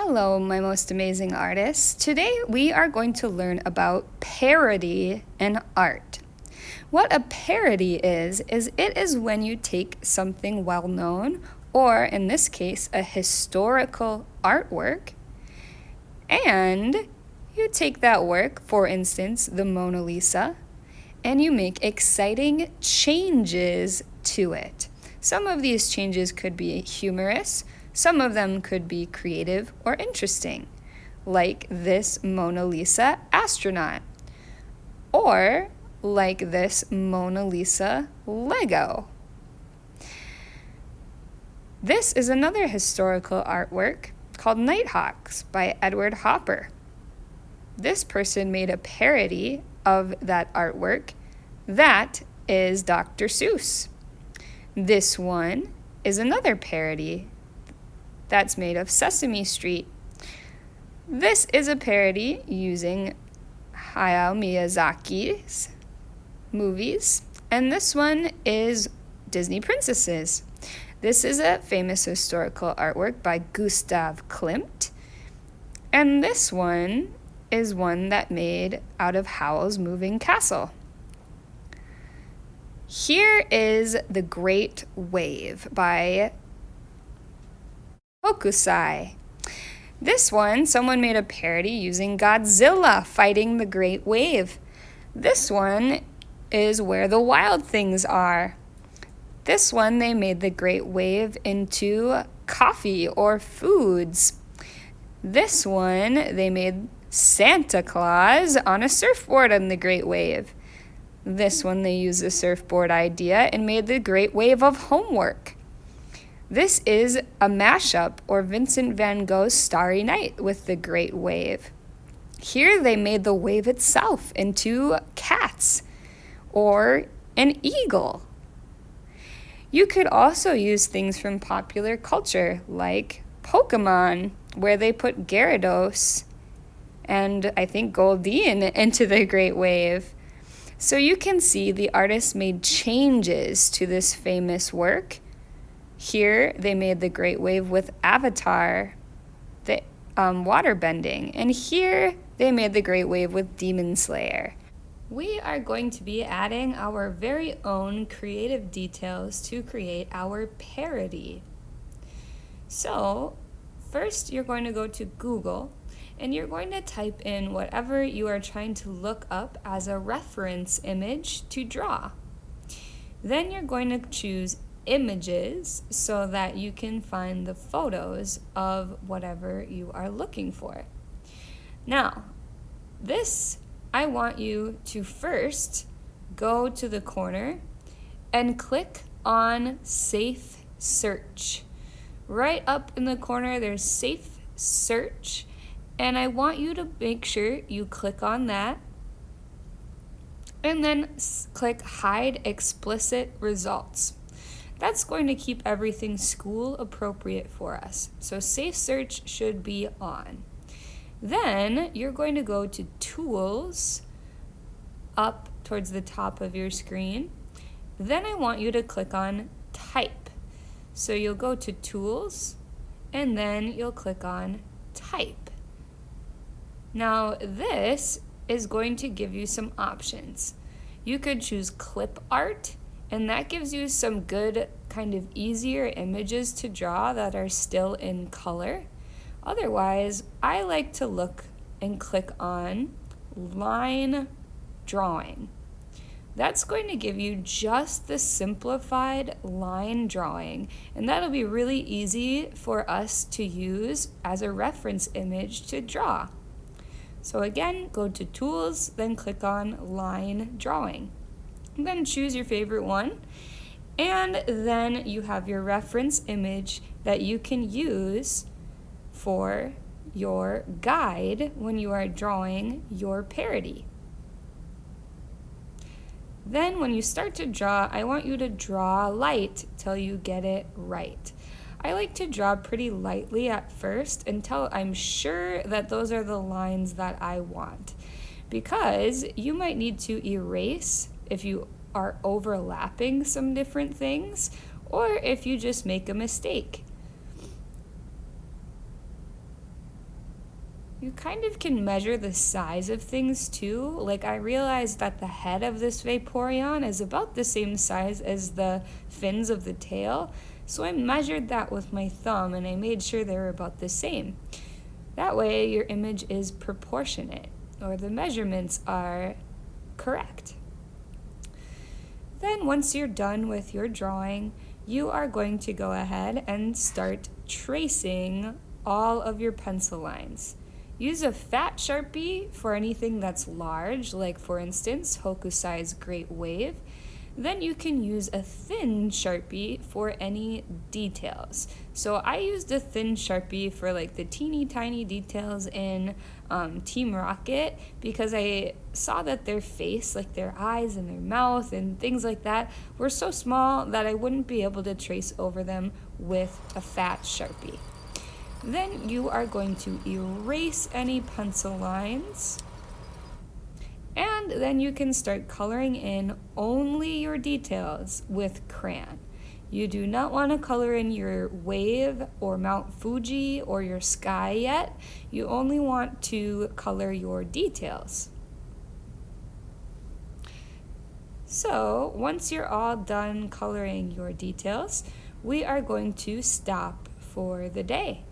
Hello, my most amazing artists. Today we are going to learn about parody in art. What a parody is it is when you take something well known, or in this case, a historical artwork, and you take that work, for instance, the Mona Lisa, and you make exciting changes to it. Some of these changes could be humorous, some of them could be creative or interesting, like this Mona Lisa astronaut, or like this Mona Lisa Lego. This is another historical artwork called Nighthawks by Edward Hopper. This person made a parody of that artwork. That is Dr. Seuss. This one is another parody that's made of Sesame Street. This is a parody using Hayao Miyazaki's movies, and this one is Disney princesses. This is a famous historical artwork by Gustav Klimt, and this one is one that made out of Howl's Moving Castle. Here is The Great Wave by Hokusai. This one, someone made a parody using Godzilla fighting the Great Wave. This one is Where the Wild Things Are. This one, they made the Great Wave into coffee or foods. This one, they made Santa Claus on a surfboard on the Great Wave. This one, they used the surfboard idea and made the Great Wave of homework. This is a mashup, or Vincent van Gogh's Starry Night with the Great Wave. Here they made the wave itself into cats or an eagle. You could also use things from popular culture like Pokemon, where they put Gyarados and I think Goldeen into the Great Wave. So you can see the artist made changes to this famous work. Here, they made the Great Wave with Avatar, the water bending. And here, they made the Great Wave with Demon Slayer. We are going to be adding our very own creative details to create our parody. So, first, you're going to go to Google, and you're going to type in whatever you are trying to look up as a reference image to draw. Then you're going to choose images so that you can find the photos of whatever you are looking for. Now, I want you to first go to the corner and click on Safe Search. Right up in the corner, there's Safe Search, and I want you to make sure you click on that and then click Hide Explicit Results. That's going to keep everything school appropriate for us. So Safe Search should be on. Then you're going to go to Tools up towards the top of your screen. Then I want you to click on Type. So you'll go to Tools and then you'll click on Type. Now this is going to give you some options. You could choose Clip Art, and that gives you some good, kind of easier images to draw that are still in color. Otherwise, I like to look and click on Line Drawing. That's going to give you just the simplified line drawing, and that'll be really easy for us to use as a reference image to draw. So again, go to Tools, then click on Line Drawing. Then choose your favorite one, and then you have your reference image that you can use for your guide when you are drawing your parody. Then when you start to draw, I want you to draw light till you get it right. I like to draw pretty lightly at first until I'm sure that those are the lines that I want, because you might need to erase if you are overlapping some different things, or if you just make a mistake. You kind of can measure the size of things too. Like, I realized that the head of this Vaporeon is about the same size as the fins of the tail, so I measured that with my thumb and I made sure they were about the same. That way your image is proportionate, or the measurements are correct. Then once you're done with your drawing, you are going to go ahead and start tracing all of your pencil lines. Use a fat Sharpie for anything that's large, like for instance, Hokusai's Great Wave. Then you can use a thin Sharpie for any details. So I used a thin Sharpie for like the teeny tiny details in Team Rocket, because I saw that their face, like their eyes and their mouth and things like that, were so small that I wouldn't be able to trace over them with a fat Sharpie. Then you are going to erase any pencil lines, and then you can start coloring in only your details with crayon. You do not want to color in your wave or Mount Fuji or your sky yet. You only want to color your details. So once you're all done coloring your details, we are going to stop for the day.